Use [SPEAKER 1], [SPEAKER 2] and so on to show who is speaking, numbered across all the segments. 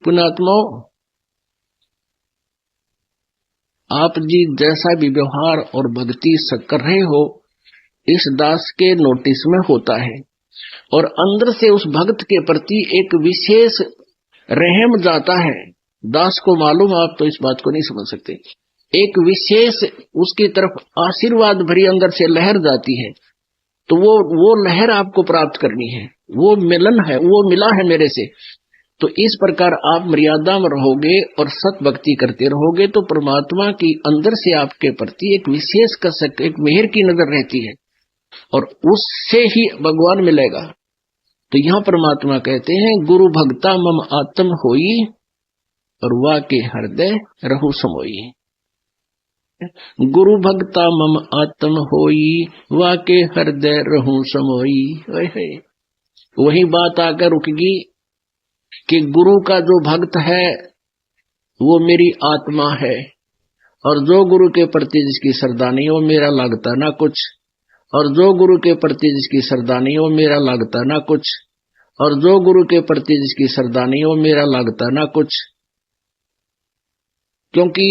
[SPEAKER 1] पुण्यात्माओं, आप जी जैसा भी व्यवहार और भक्ति कर रहे हो इस दास के नोटिस में होता है, और अंदर से उस भक्त के प्रति एक विशेष रहम जाता है। दास को मालूम, आप तो इस बात को नहीं समझ सकते। एक विशेष उसकी तरफ आशीर्वाद भरी अंदर से लहर जाती है, तो वो लहर आपको प्राप्त करनी है, वो मिलन है, वो मिला है मेरे से। तो इस प्रकार आप मर्यादा में रहोगे और सत भक्ति करते रहोगे तो परमात्मा की अंदर से आपके प्रति एक विशेष कसक, एक मेहर की नजर रहती है, और उससे ही भगवान मिलेगा। तो यहाँ परमात्मा कहते हैं गुरु भक्ता मम आत्म होई और वा के हृदय रहु समोई। गुरु भक्ता मम आत्म होई वा के हृदय रहु समोई। वही बात आकर रुकेगी कि गुरु का जो भक्त है वो मेरी आत्मा है, और जो गुरु के प्रति जिसकी श्रद्धा नहीं वो मेरा लगता ना कुछ, और जो गुरु के प्रति जिसकी श्रद्धा नहीं वो मेरा लगता ना कुछ, और जो गुरु के प्रति जिसकी श्रद्धा नहीं वो मेरा लगता ना कुछ। क्योंकि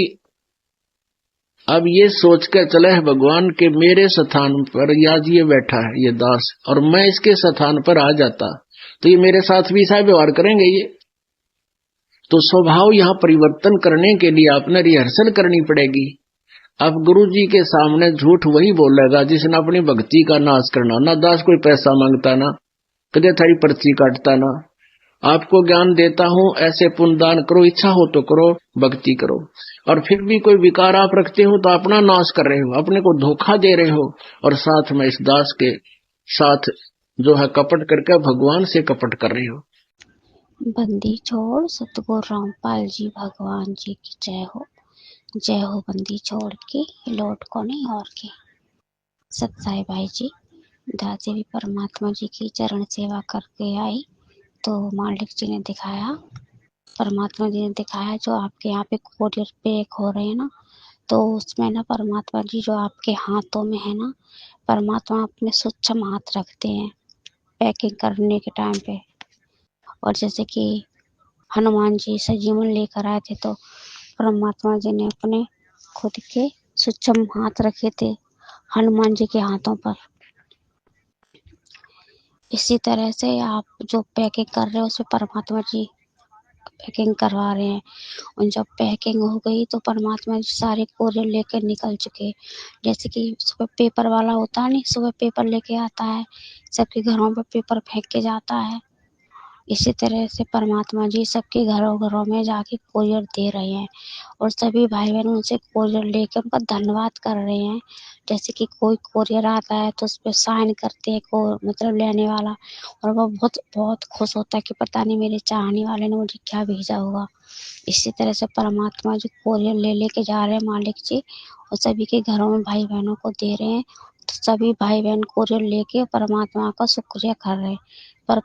[SPEAKER 1] अब ये सोच कर चले है भगवान के मेरे स्थान पर आज ये बैठा है ये दास, और मैं इसके स्थान पर आ जाता तो ये मेरे साथ भी ऐसा व्यवहार करेंगे। ये तो स्वभाव यहाँ परिवर्तन करने के लिए आपने रिहर्सल करनी पड़ेगी। अब गुरु जी के सामने झूठ वही बोलेगा जिसने अपनी भक्ति का नाश करना। ना दास कोई पैसा मांगता, ना कदे थारी पर्ची काटता, ना आपको ज्ञान देता हूँ ऐसे पुण्य दान करो, इच्छा हो तो करो, भक्ति करो, और फिर भी कोई विकार आप रखते हो तो अपना नाश कर रहे हो, अपने को धोखा दे रहे हो, और साथ में इस दास के साथ जो है कपट करके भगवान से कपट कर रहे हो।
[SPEAKER 2] बंदी छोड़ सतगुरु रामपाल जी भगवान जी की जय हो। जय हो बंदी छोड़ के लौट को नहीं और के। सत्साई भाई जी दादी भी परमात्मा जी की चरण सेवा करके आई तो मालिक जी ने दिखाया, परमात्मा जी ने दिखाया जो आपके यहाँ पे कोरियर पे एक हो रहे हैं ना, तो उसमें ना परमात्मा जी जो आपके हाथों में है ना, परमात्मा अपने सूक्ष्म हाथ रखते हैं पैकिंग करने के टाइम पे। और जैसे कि हनुमान जी सजीवन लेकर आए थे तो परमात्मा जी ने अपने खुद के सूक्ष्म हाथ रखे थे हनुमान जी के हाथों पर। इसी तरह से आप जो पैकिंग कर रहे हो उसमें परमात्मा जी पैकिंग करवा रहे हैं, और जब पैकिंग हो गई तो परमात्मा जी सारे कोरियर लेकर निकल चुके। जैसे कि सुबह पेपर वाला होता है नहीं, सुबह पेपर लेके आता है, सबके घरों पर पेपर फेंक के जाता है, इसी तरह से परमात्मा जी सबके घरों में जाके कोरियर दे रहे हैं, और सभी भाई बहन उनसे कोरियर लेकर उनका धन्यवाद कर रहे हैं। जैसे कि कोई कोरियर आता है तो उस पर साइन करते हैं को मतलब लेने वाला, और वो बहुत बहुत खुश होता है कि पता नहीं मेरे चाहने वाले ने मुझे क्या भेजा होगा। इसी तरह से परमात्मा जी कोरियर लेके जा रहे हैं मालिक जी, और सभी के घरों में भाई बहनों को दे रहे हैं। तो सभी भाई बहन कोरियर लेके परमात्मा का शुक्रिया कर रहे हैं। पर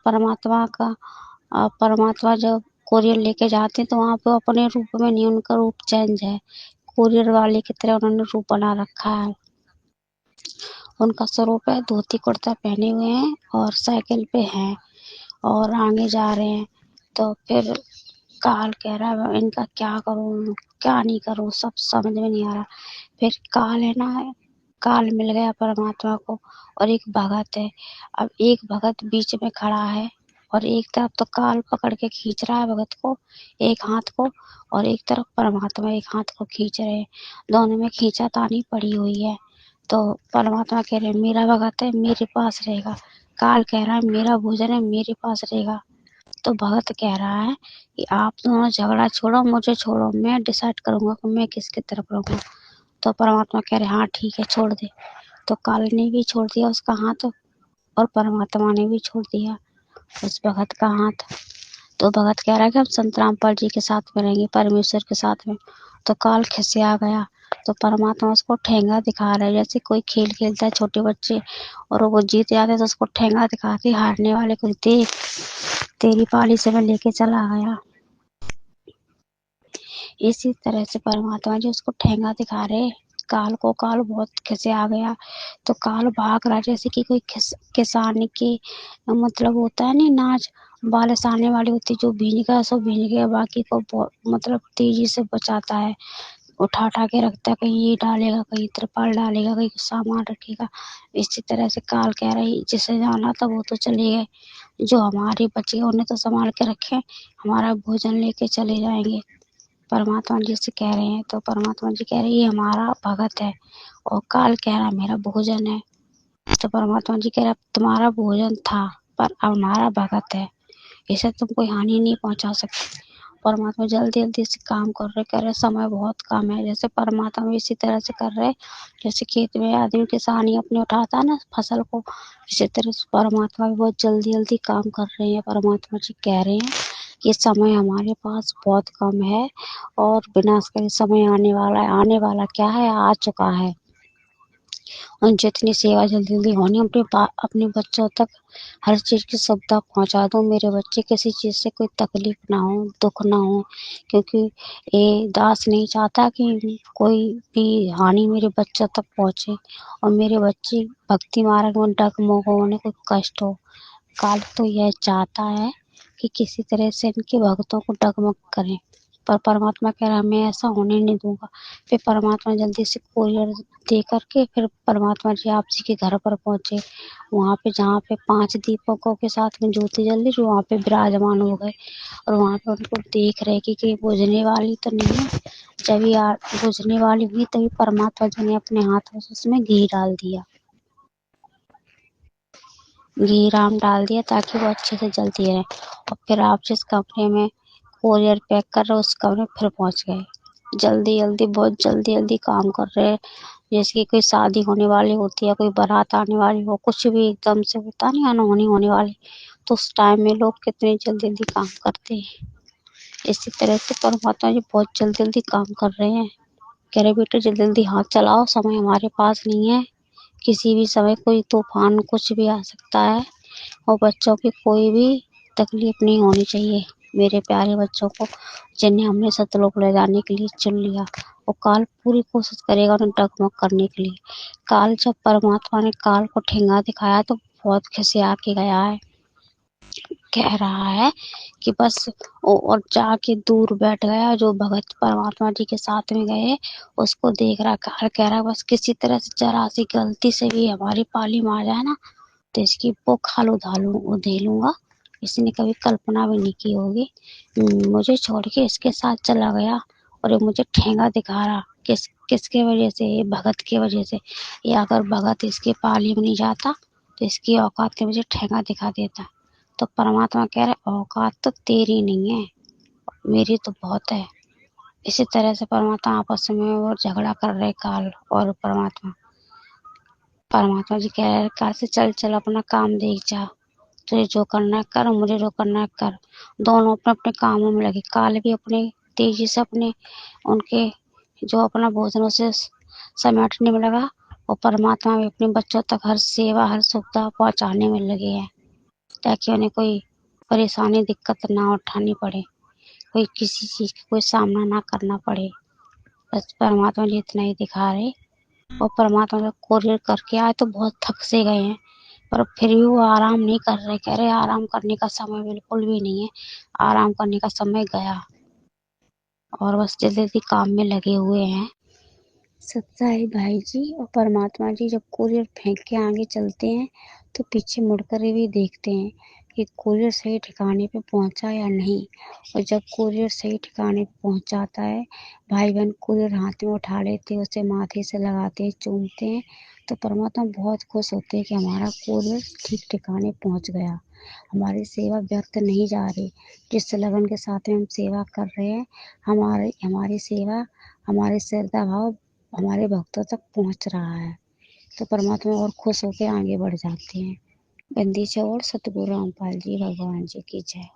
[SPEAKER 2] परमात्मा जब कोरियर लेके जाते हैं तो वहाँ पे अपने रूप में नहीं, उनका रूप चेंज है, कोरियर वाले की तरह उन्होंने रूप बना रखा है। उनका स्वरूप है धोती कुर्ता पहने हुए हैं और साइकिल पे हैं और आगे जा रहे हैं। तो फिर काल कह रहा है इनका क्या करूं क्या नहीं करूं, सब समझ में नहीं आ रहा। फिर काल है ना, काल मिल गया परमात्मा को, और एक भगत है। अब एक भगत बीच में खड़ा है और एक तरफ तो काल पकड़ के खींच रहा है भगत को एक हाथ को, और एक तरफ परमात्मा एक हाथ को खींच रहे हैं। दोनों में खींचातानी पड़ी हुई है। तो परमात्मा कह रहे मेरा भगत है मेरे पास रहेगा, काल कह रहा है मेरा भोजन है मेरे पास रहेगा। तो भगत कह रहा है कि आप दोनों झगड़ा छोड़ो, मुझे छोड़ो, मैं डिसाइड करूंगा कि मैं किसकी तरफ रहूंगा। तो परमात्मा कह रहे हाँ ठीक है छोड़ दे। तो काल ने भी छोड़ दिया उसका हाथ, और परमात्मा ने भी छोड़ दिया उस भगत का हाथ। तो भगत कह रहा है कि हम संत रामपाल जी के साथ में रहेंगे, परमेश्वर के साथ में। तो काल खिसिया गया, तो परमात्मा उसको ठेंगा दिखा रहा है, जैसे कोई खेल खेलता है छोटे बच्चे और वो जीत जाते तो उसको ठेंगा दिखाते हारने वाले को, देख तेरी पाली से मैं लेके चला गया। इसी तरह से परमात्मा जी उसको ठेंगा दिखा रहे काल को। काल बहुत खिसे आ गया, तो काल भाग रहा जैसे कि कोई किसान की मतलब होता है नहीं नाच, बारिश आने वाली होती, जो भीग गया सो भीग गया, बाकी को मतलब तेजी से बचाता है, उठा के रखता है, कहीं ये डालेगा, कहीं त्रिपाल डालेगा, कहीं कुछ सामान रखेगा। इसी तरह से काल कह रही जिसे जाना था वो तो चले गए, जो हमारे बचे उन्हें तो संभाल के रखे, हमारा भोजन लेके चले जाएंगे। परमात्मा जी से कह रहे हैं, तो परमात्मा जी कह रहे ये हमारा भगत है, और काल कह रहा मेरा भोजन है। तो परमात्मा जी कह रहा तुम्हारा भोजन था पर अब हमारा भगत है, इसे तुम कोई हानि नहीं पहुंचा सकते। परमात्मा जल्दी जल्दी से काम कर रहे समय बहुत कम है। जैसे परमात्मा भी इसी तरह से कर रहे, जैसे खेत में आदमी किसानी अपने उठाता है ना फसल को, इसी तरह से परमात्मा भी बहुत जल्दी जल्दी काम कर रहे हैं। परमात्मा जी कह रहे हैं कि समय हमारे पास बहुत कम है और विनाशकारी समय आने वाला है। आने वाला क्या है, आ चुका है। और जितनी सेवा जल्दी जल्दी होनी अपने बच्चों तक हर चीज़ की सुविधा पहुंचा दो। मेरे बच्चे किसी चीज़ से कोई तकलीफ ना हो, दुख ना हो, क्योंकि ये दास नहीं चाहता कि कोई भी हानि मेरे बच्चों तक पहुंचे और मेरे बच्चे भक्ति मार्ग में डगमग हो, उन्हें कोई कष्ट हो। काल तो यह चाहता है कि किसी तरह से इनके भक्तों को डगमग करें, पर परमात्मा कह रहा मैं ऐसा होने नहीं दूंगा। फिर परमात्मा जल्दी से कोरियर दे करके फिर परमात्मा जी आप जी के घर पर पहुंचे, वहाँ पे जहाँ पे 5 दीपकों के साथ में ज्योति जल रही, वहाँ पे विराजमान हो गए और वहाँ पे उनको देख रहे कि बुझने वाली तो नहीं है। जब ये बुझने वाली हुई तभी परमात्मा जी ने अपने हाथों से उसमें घी डाल दिया, घी राम डाल दिया ताकि वो अच्छे से जलती रहे। और फिर आप जिस कमरे में कोरियर पैक कर रहे हो उस कमरे में फिर पहुंच गए। जल्दी जल्दी बहुत जल्दी जल्दी काम कर रहे हैं, जैसे कि कोई शादी होने वाली होती है, कोई बारात आने वाली हो, कुछ भी एकदम से होता नहीं अनहोनी होने वाली, तो उस टाइम में लोग कितने जल्दी जल्दी काम करते हैं। इसी तरह से परमात्मा जी बहुत जल्दी जल्दी काम कर रहे हैं। कह रहे बेटे जल्दी जल्दी हाथ चलाओ, समय हमारे पास नहीं है, किसी भी समय कोई तूफान कुछ भी आ सकता है और बच्चों की कोई भी तकलीफ नहीं होनी चाहिए। मेरे प्यारे बच्चों को जिन्हें हमने सतलोक ले जाने के लिए चुन लिया, और काल पूरी कोशिश करेगा उन्हें डगमग करने के लिए। काल जब परमात्मा ने काल को ठेंगा दिखाया तो बहुत खिसिया के गया है, कह रहा है कि बस और जाके दूर बैठ गया। जो भगत परमात्मा जी के साथ में गए उसको देख रहा, कह रहा बस किसी तरह से जरा सी गलती से भी हमारी पाली में आ जाए ना तो इसकी वो खाल उधे लूंगा। इसने कभी कल्पना भी नहीं की होगी, मुझे छोड़ के इसके साथ चला गया और ये मुझे ठेंगा दिखा रहा, किसके वजह से, ये भगत की वजह से। या अगर भगत इसके पाली में नहीं जाता तो इसकी औकात के मुझे ठेंगा दिखा देता। तो परमात्मा कह रहे औकात तो तेरी नहीं है, मेरी तो बहुत है। इसी तरह से परमात्मा आपस में वो झगड़ा कर रहे काल और परमात्मा। परमात्मा जी कह रहे काल से चल चल अपना काम देख जा, तुझे जो करना है कर, मुझे जो करना है कर। दोनों अपने अपने कामों में लगे, काल भी अपने तेजी से अपने उनके जो अपना भोजन उसे समेटने में लगा और परमात्मा भी अपने बच्चों तक हर सेवा हर सुविधा पहुंचाने में लगे हैं, ताकि उन्हें कोई परेशानी दिक्कत ना उठानी पड़े, कोई किसी चीज का कोई सामना ना करना पड़े। बस परमात्मा जी इतना ही दिखा रहे। और परमात्मा जब कोरियर करके आए तो बहुत थक से गए हैं, पर फिर भी वो आराम नहीं कर रहे, कह रहे आराम करने का समय बिल्कुल भी नहीं है, आराम करने का समय गया और बस जल्दी जल्दी काम में लगे हुए हैं। सच्चा है भाई जी। और परमात्मा जी जब कोरियर फेंक के आगे चलते हैं तो पीछे मुड़कर भी देखते हैं कि कोरियर सही ठिकाने पे पहुंचा या नहीं। और जब कोरियर सही ठिकाने पे पहुंच जाता है, भाई बहन कोरियर हाथ में उठा लेते हैं, उसे माथे से लगाते हैं, चूमते हैं, तो परमात्मा बहुत खुश होते हैं कि हमारा कोरियर ठीक ठिकाने पहुंच गया, हमारी सेवा व्यर्थ नहीं जा रही। जिस लगन के साथ में हम सेवा कर रहे हैं, हमारी सेवा हमारे श्रद्धा भाव हमारे भक्तों तक पहुंच रहा है, तो परमात्मा और खुश होकर आगे बढ़ जाते हैं। बंदी छोड़ सतगुरु रामपाल जी भगवान जी की जय।